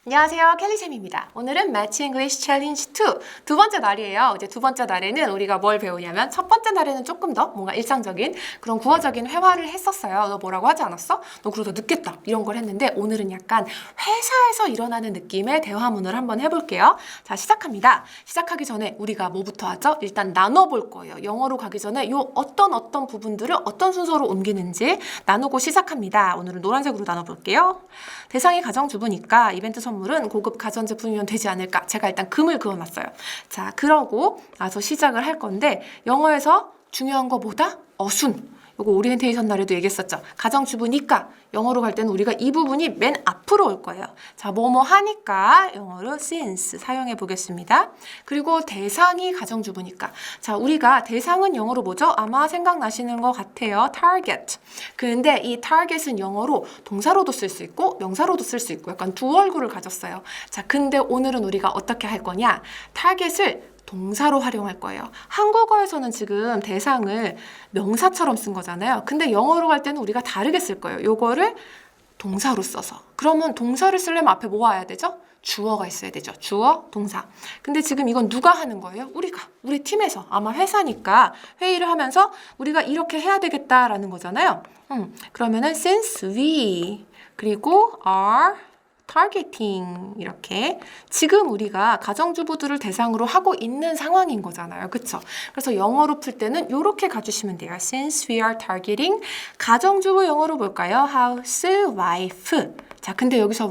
안녕하세요, 켈리쌤입니다. 오늘은 Match English Challenge 2 두 번째 날이에요. 이제 두 번째 날에는 우리가 뭘 배우냐면 첫 번째 날에는 조금 더 뭔가 일상적인 그런 구어적인 회화를 했었어요. 너 뭐라고 하지 않았어? 너 그러다 늦겠다. 이런 걸 했는데 오늘은 약간 회사에서 일어나는 느낌의 대화문을 한번 해볼게요. 자, 시작합니다. 시작하기 전에 우리가 뭐부터 하죠? 일단 나눠볼 거예요. 영어로 가기 전에 요 어떤 부분들을 어떤 순서로 옮기는지 나누고 시작합니다. 오늘은 노란색으로 나눠볼게요. 대상이 가정주부니까 이벤트 선물은 고급 가전제품이면 되지 않을까. 제가 일단 금을 그어놨어요. 자, 그러고 나서 시작을 할 건데 영어에서 중요한 거 뭐다? 어순. 요거 오리엔테이션 날에도 얘기했었죠. 가정주부니까 영어로 갈 때는 우리가 이 부분이 맨 앞으로 올 거예요. 자, 뭐뭐 하니까 영어로 since 사용해 보겠습니다. 그리고 대상이 가정주부니까. 자, 우리가 대상은 영어로 뭐죠? 아마 생각나시는 것 같아요. target. 근데 이 target은 영어로 동사로도 쓸 수 있고 명사로도 쓸 수 있고 약간 두 얼굴을 가졌어요. 자, 근데 오늘은 우리가 어떻게 할 거냐? target을 동사로 활용할 거예요. 한국어에서는 지금 대상을 명사처럼 쓴 거잖아요. 근데 영어로 갈 때는 우리가 다르게 쓸 거예요. 요거를 동사로 써서. 그러면 동사를 쓰려면 앞에 뭐 와야 되죠? 주어가 있어야 되죠. 주어, 동사. 근데 지금 이건 누가 하는 거예요? 우리가. 우리 팀에서. 아마 회사니까 회의를 하면서 우리가 이렇게 해야 되겠다라는 거잖아요. 그러면은 since we 그리고 are targeting 이렇게 지금 우리가 가정주부들을 대상으로 하고 있는 상황인 거잖아요. 그쵸? 그래서 영어로 풀 때는 이렇게 가주시면 돼요. Since we are targeting 가정주부 영어로 볼까요? housewife. 자, 근데 여기서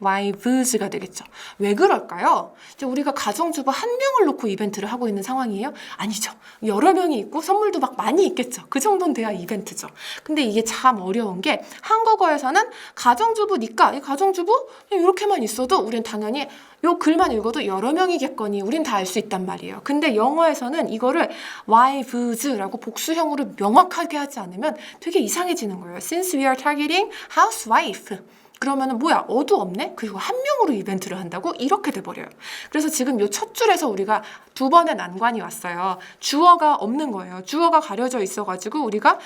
wifes가 되겠죠. 왜 그럴까요? 이제 우리가 가정주부 한 명을 놓고 이벤트를 하고 있는 상황이에요? 아니죠. 여러 명이 있고 선물도 막 많이 있겠죠. 그 정도는 돼야 이벤트죠. 근데 이게 참 어려운 게 한국어에서는 가정주부니까 이 가정주부 이렇게만 있어도 우린 당연히 요 글만 읽어도 여러 명이겠거니 우린 다 알 수 있단 말이에요. 근데 영어에서는 이거를 wives라고 복수형으로 명확하게 하지 않으면 되게 이상해지는 거예요. Since we are targeting housewife 그러면은 뭐야 어도 없네? 그리고 한 명으로 이벤트를 한다고? 이렇게 돼버려요. 그래서 지금 요 첫 줄에서 우리가 두 번의 난관이 왔어요. 주어가 없는 거예요. 주어가 가려져 있어가지고 우리가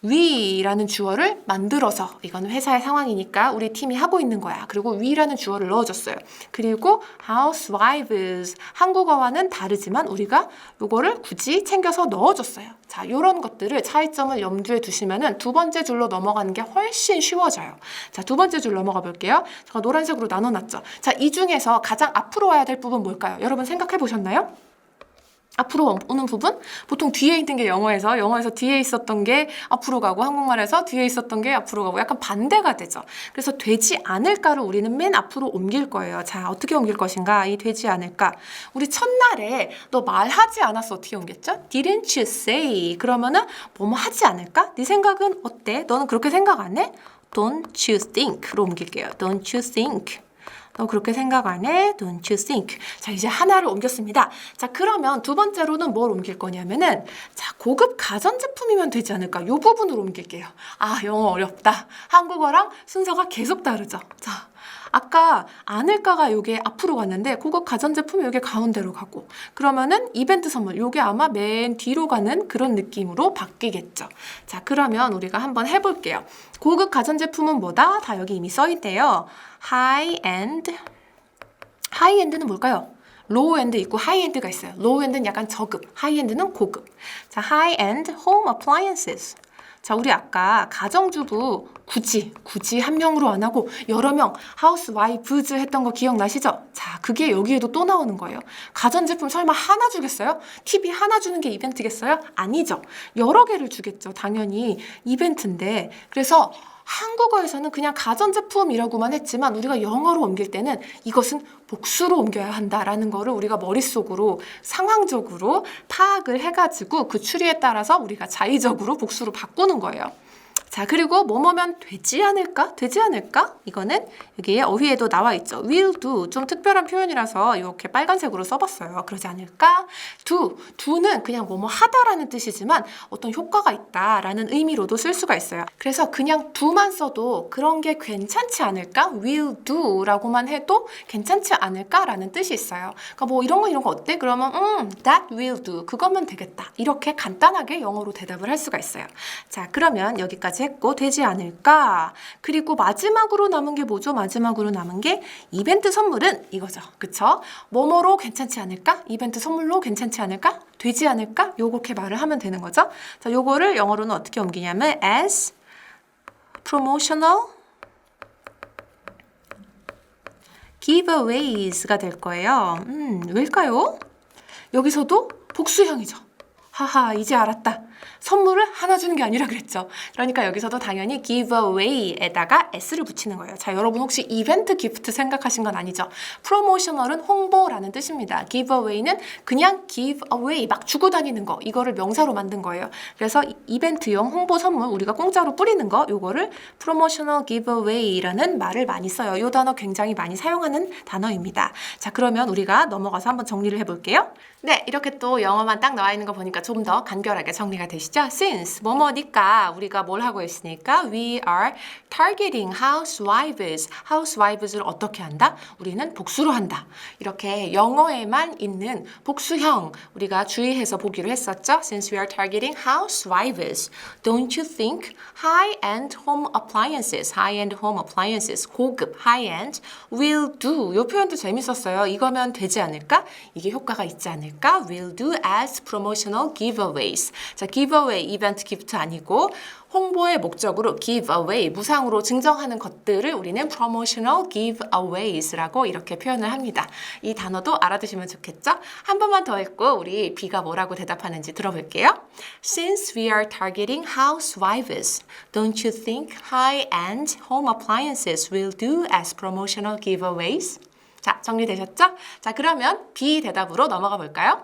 we라는 주어를 만들어서 이거는 회사의 상황이니까 우리 팀이 하고 있는 거야. 그리고 we라는 주어를 넣어줬어요. 그리고 housewives 한국어와는 다르지만 우리가 요거를 굳이 챙겨서 넣어줬어요. 자, 요런 것들을 차이점을 염두에 두시면은 두 번째 줄로 넘어가는 게 훨씬 쉬워져요. 자, 두 번째 줄 넘어가 볼게요. 제가 노란색으로 나눠놨죠. 자, 이 중에서 가장 앞으로 와야 될 부분 뭘까요? 여러분 생각해 보셨나요? 앞으로 오는 부분? 보통 뒤에 있는 게 영어에서 뒤에 있었던 게 앞으로 가고 한국말에서 뒤에 있었던 게 앞으로 가고 약간 반대가 되죠. 그래서 되지 않을까를 우리는 맨 앞으로 옮길 거예요. 자, 어떻게 옮길 것인가? 이 되지 않을까. 우리 첫날에 너 말하지 않았어. 어떻게 옮겼죠? Didn't you say? 그러면은 뭐뭐 하지 않을까? 네 생각은 어때? 너는 그렇게 생각 안 해? Don't you think로 옮길게요. Don't you think? 너 그렇게 생각 안 해? Don't you think? 자, 이제 하나를 옮겼습니다. 자, 그러면 두 번째로는 뭘 옮길 거냐면은 자, 고급 가전제품이면 되지 않을까? 요 부분으로 옮길게요. 아, 영어 어렵다. 한국어랑 순서가 계속 다르죠. 자, 아까 않을까가 요게 앞으로 갔는데 고급 가전제품 요게 가운데로 가고 그러면은 이벤트 선물 요게 아마 맨 뒤로 가는 그런 느낌으로 바뀌겠죠. 자, 그러면 우리가 한번 해볼게요. 고급 가전제품은 뭐다? 다 여기 이미 써있대요. high-end. high-end는 뭘까요? low-end 있고 high-end가 있어요. low-end는 약간 저급, high-end는 고급. 자, high-end home appliances. 자, 우리 아까 가정주부 굳이 한 명으로 안 하고 여러 명 housewives 했던 거 기억나시죠? 자, 그게 여기에도 또 나오는 거예요. 가전제품 설마 하나 주겠어요? TV 하나 주는 게 이벤트겠어요? 아니죠. 여러 개를 주겠죠. 당연히 이벤트인데. 그래서 한국어에서는 그냥 가전제품이라고만 했지만 우리가 영어로 옮길 때는 이것은 복수로 옮겨야 한다라는 거를 우리가 머릿속으로 상황적으로 파악을 해가지고 그 추리에 따라서 우리가 자의적으로 복수로 바꾸는 거예요. 자, 그리고 뭐뭐면 되지 않을까? 되지 않을까? 이거는 여기에 어휘에도 나와 있죠. will do. 좀 특별한 표현이라서 이렇게 빨간색으로 써봤어요. 그러지 않을까? do는 그냥 뭐뭐 하다라는 뜻이지만 어떤 효과가 있다라는 의미로도 쓸 수가 있어요. 그래서 그냥 do만 써도 그런 게 괜찮지 않을까? will do라고만 해도 괜찮지 않을까라는 뜻이 있어요. 그러니까 뭐 이런 거 어때? 그러면 that will do. 그거면 되겠다. 이렇게 간단하게 영어로 대답을 할 수가 있어요. 자, 그러면 여기까지 했고 되지 않을까? 그리고 마지막으로 남은 게 뭐죠? 마지막으로 남은 게 이벤트 선물은 이거죠. 그쵸? 뭐뭐로 괜찮지 않을까? 이벤트 선물로 괜찮지 않을까? 되지 않을까? 요렇게 말을 하면 되는 거죠. 자, 요거를 영어로는 어떻게 옮기냐면 as promotional giveaways가 될 거예요. 왜일까요? 여기서도 복수형이죠. 하하, 이제 알았다. 선물을 하나 주는 게 아니라 그랬죠. 그러니까 여기서도 당연히 giveaway에다가 s를 붙이는 거예요. 자, 여러분 혹시 이벤트 기프트 생각하신 건 아니죠? 프로모셔널은 홍보라는 뜻입니다. giveaway는 그냥 give away 막 주고 다니는 거, 이거를 명사로 만든 거예요. 그래서 이벤트용 홍보 선물 우리가 공짜로 뿌리는 거, 요거를 promotional giveaway라는 말을 많이 써요. 이 단어 굉장히 많이 사용하는 단어입니다. 자, 그러면 우리가 넘어가서 한번 정리를 해볼게요. 네, 이렇게 또 영어만 딱 나와 있는 거 보니까 좀 더 간결하게 정리가 되시죠? Since 뭐뭐니까 우리가 뭘 하고 있으니까 we are targeting housewives. housewives를 어떻게 한다? 우리는 복수로 한다. 이렇게 영어에만 있는 복수형 우리가 주의해서 보기로 했었죠? Since we are targeting housewives, don't you think high-end home appliances, 고급 high-end will do. 이 표현도 재밌었어요. 이거면 되지 않을까? 이게 효과가 있지 않을까? will do as promotional giveaways. 자, giveaway, 이벤트 기프트 아니고 홍보의 목적으로 give away, 무상으로 증정하는 것들을 우리는 promotional giveaways라고 이렇게 표현을 합니다. 이 단어도 알아두시면 좋겠죠? 한 번만 더 읽고 우리 B가 뭐라고 대답하는지 들어볼게요. Since we are targeting housewives, don't you think high-end home appliances will do as promotional giveaways? 자, 정리되셨죠? 자, 그러면 B 대답으로 넘어가 볼까요?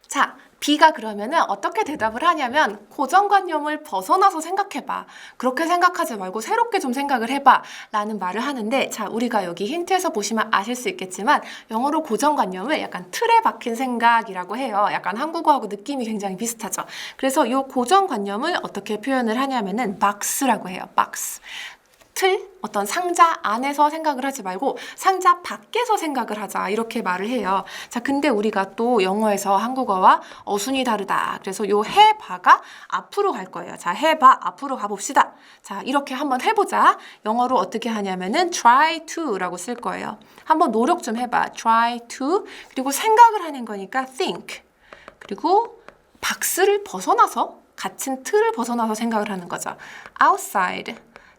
자, B가 그러면은 어떻게 대답을 하냐면 고정관념을 벗어나서 생각해봐. 그렇게 생각하지 말고 새롭게 좀 생각을 해봐. 라는 말을 하는데 자, 우리가 여기 힌트에서 보시면 아실 수 있겠지만 영어로 고정관념을 약간 틀에 박힌 생각이라고 해요. 약간 한국어하고 느낌이 굉장히 비슷하죠. 그래서 이 고정관념을 어떻게 표현을 하냐면은 box라고 해요. box. 틀, 어떤 상자 안에서 생각을 하지 말고 상자 밖에서 생각을 하자 이렇게 말을 해요. 자, 근데 우리가 또 영어에서 한국어와 어순이 다르다. 그래서 요 해봐가 앞으로 갈 거예요. 자, 해봐 앞으로 가봅시다. 자, 이렇게 한번 해보자. 영어로 어떻게 하냐면은 try to라고 쓸 거예요. 한번 노력 좀 해봐. try to. 그리고 생각을 하는 거니까 think. 그리고 박스를 벗어나서 같은 틀을 벗어나서 생각을 하는 거죠. outside.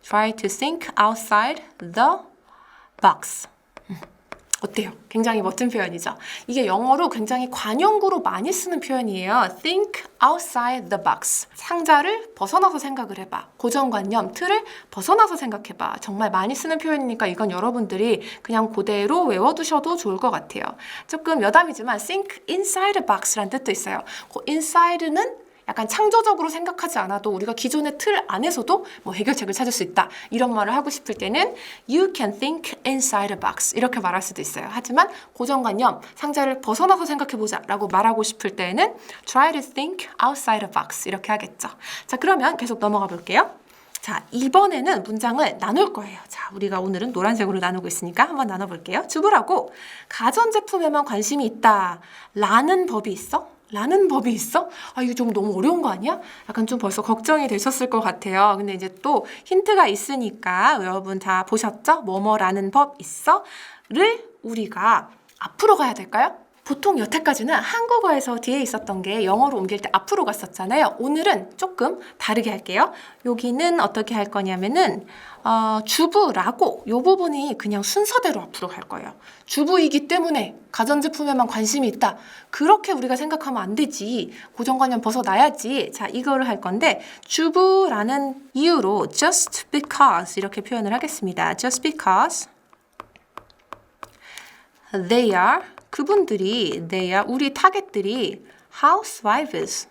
Try to think outside the box. 어때요? 굉장히 멋진 표현이죠. 이게 영어로 굉장히 관용구로 많이 쓰는 표현이에요. Think outside the box. 상자를 벗어나서 생각을 해봐. 고정관념, 틀을 벗어나서 생각해봐. 정말 많이 쓰는 표현이니까 이건 여러분들이 그냥 그대로 외워두셔도 좋을 것 같아요. 조금 여담이지만 think inside the box라는 뜻도 있어요. 그 inside는 약간 창조적으로 생각하지 않아도 우리가 기존의 틀 안에서도 뭐 해결책을 찾을 수 있다. 이런 말을 하고 싶을 때는 You can think inside a box 이렇게 말할 수도 있어요. 하지만 고정관념, 상자를 벗어나서 생각해보자 라고 말하고 싶을 때는 Try to think outside a box 이렇게 하겠죠. 자, 그러면 계속 넘어가 볼게요. 자, 이번에는 문장을 나눌 거예요. 자, 우리가 오늘은 노란색으로 나누고 있으니까 한번 나눠볼게요. 주부라고 가전제품에만 관심이 있다 라는 법이 있어? 라는 법이 있어? 아, 이거 좀 너무 어려운 거 아니야? 약간 좀 벌써 걱정이 되셨을 것 같아요. 근데 이제 또 힌트가 있으니까 여러분 다 보셨죠? 뭐뭐라는 법 있어? 를 우리가 앞으로 가야 될까요? 보통 여태까지는 한국어에서 뒤에 있었던 게 영어로 옮길 때 앞으로 갔었잖아요. 오늘은 조금 다르게 할게요. 여기는 어떻게 할 거냐면은 주부라고 이 부분이 그냥 순서대로 앞으로 갈 거예요. 주부이기 때문에 가전제품에만 관심이 있다. 그렇게 우리가 생각하면 안 되지. 고정관념 벗어나야지. 자, 이거를 할 건데 주부라는 이유로 just because 이렇게 표현을 하겠습니다. just because they are 그분들이 they are 우리 타겟들이 housewives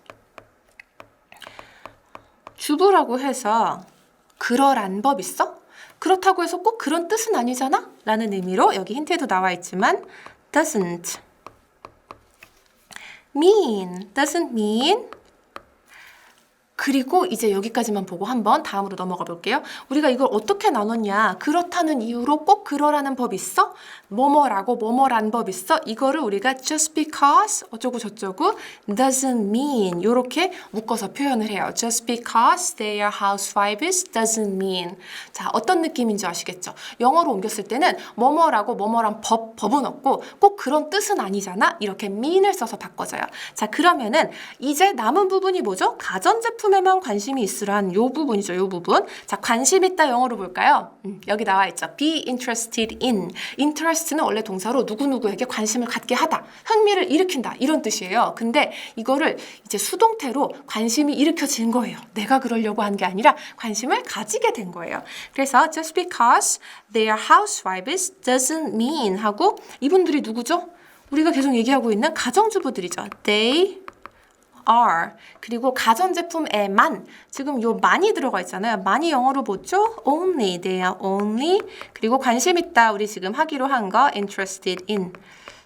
주부라고 해서 그러란 법 있어? 그렇다고 해서 꼭 그런 뜻은 아니잖아? 라는 의미로 여기 힌트에도 나와 있지만 doesn't mean 그리고 이제 여기까지만 보고 한번 다음으로 넘어가 볼게요. 우리가 이걸 어떻게 나눴냐? 그렇다는 이유로 꼭 그러라는 법 있어? 뭐뭐라고 뭐뭐란 법 있어? 이거를 우리가 just because 어쩌고 저쩌고 doesn't mean 이렇게 묶어서 표현을 해요. Just because they are housewives doesn't mean. 자, 어떤 느낌인지 아시겠죠? 영어로 옮겼을 때는 뭐뭐라고 뭐뭐란 법은 없고 꼭 그런 뜻은 아니잖아. 이렇게 mean을 써서 바꿔줘요. 자, 그러면은 이제 남은 부분이 뭐죠? 가전제품에만 관심이 있으란 요 부분이죠. 요 부분. 자, 관심 있다 영어로 볼까요? 여기 나와 있죠. be interested in. interest는 원래 동사로 누구누구에게 관심을 갖게 하다. 흥미를 일으킨다. 이런 뜻이에요. 근데 이거를 이제 수동태로 관심이 일으켜진 거예요. 내가 그러려고 한 게 아니라 관심을 가지게 된 거예요. 그래서 just because they are housewives doesn't mean 하고 이분들이 누구죠? 우리가 계속 얘기하고 있는 가정주부들이죠. They are. 그리고 가전제품에만 지금 요 많이 들어가 있잖아요. 많이 영어로 뭐죠? Only. They are only. 그리고 관심 있다. 우리 지금 하기로 한 거 interested in.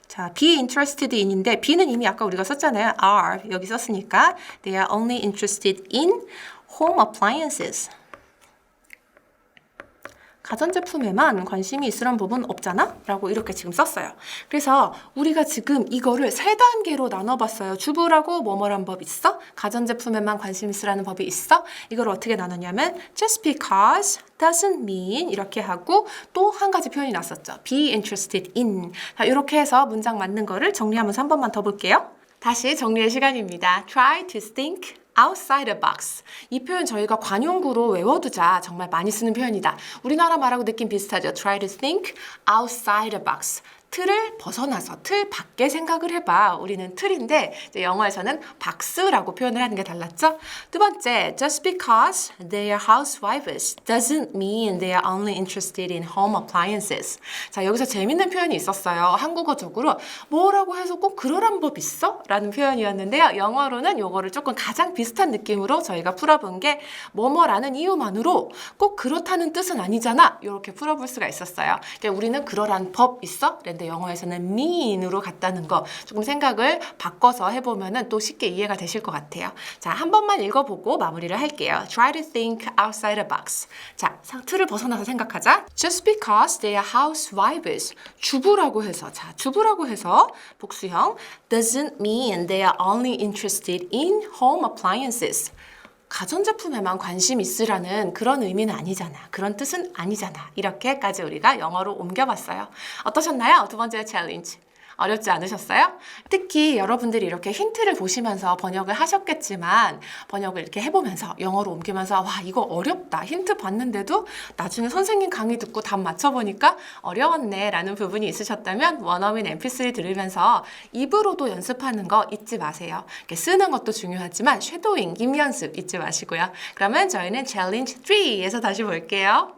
자, be interested in인데 be는 이미 아까 우리가 썼잖아요. are. 여기 썼으니까 they are only interested in home appliances. 가전제품에만 관심이 있으란 법은 없잖아? 라고 이렇게 지금 썼어요. 그래서 우리가 지금 이거를 세 단계로 나눠봤어요. 주부라고 뭐뭐란 법 있어? 가전제품에만 관심 있으라는 법이 있어? 이걸 어떻게 나눴냐면 just because doesn't mean 이렇게 하고 또 한 가지 표현이 났었죠. be interested in. 자, 이렇게 해서 문장 맞는 거를 정리하면서 한 번만 더 볼게요. 다시 정리의 시간입니다. Try to think outside the box. 이 표현 저희가 관용구로 외워두자. 정말 많이 쓰는 표현이다. 우리나라 말하고 느낌 비슷하죠. Try to think outside the box. 틀을 벗어나서 틀 밖에 생각을 해봐. 우리는 틀인데 이제 영어에서는 박스라고 표현을 하는 게 달랐죠. 두 번째, just because they are housewives doesn't mean they are only interested in home appliances. 자, 여기서 재밌는 표현이 있었어요. 한국어적으로 뭐라고 해서 꼭 그러란 법 있어? 라는 표현이었는데요. 영어로는 요거를 조금 가장 비슷한 느낌으로 저희가 풀어본 게 뭐뭐라는 이유만으로 꼭 그렇다는 뜻은 아니잖아. 이렇게 풀어볼 수가 있었어요. 그러니까 우리는 그러란 법 있어? 근데 영어에서는 mean으로 갔다는 거 조금 생각을 바꿔서 해보면 또 쉽게 이해가 되실 것 같아요. 자, 한 번만 읽어보고 마무리를 할게요. Try to think outside the box. 자, 틀을 벗어나서 생각하자. Just because they are housewives. 주부라고 해서, 자, 주부라고 해서 복수형 doesn't mean they are only interested in home appliances. 가전제품에만 관심 있으라는 그런 의미는 아니잖아. 그런 뜻은 아니잖아. 이렇게까지 우리가 영어로 옮겨봤어요. 어떠셨나요? 두 번째 챌린지. 어렵지 않으셨어요? 특히 여러분들이 이렇게 힌트를 보시면서 번역을 하셨겠지만 번역을 이렇게 해보면서 영어로 옮기면서 와 이거 어렵다 힌트 봤는데도 나중에 선생님 강의 듣고 답 맞춰보니까 어려웠네 라는 부분이 있으셨다면 원어민 mp3 들으면서 입으로도 연습하는 거 잊지 마세요. 이렇게 쓰는 것도 중요하지만 쉐도잉, 입연습 잊지 마시고요. 그러면 저희는 챌린지 3에서 다시 볼게요.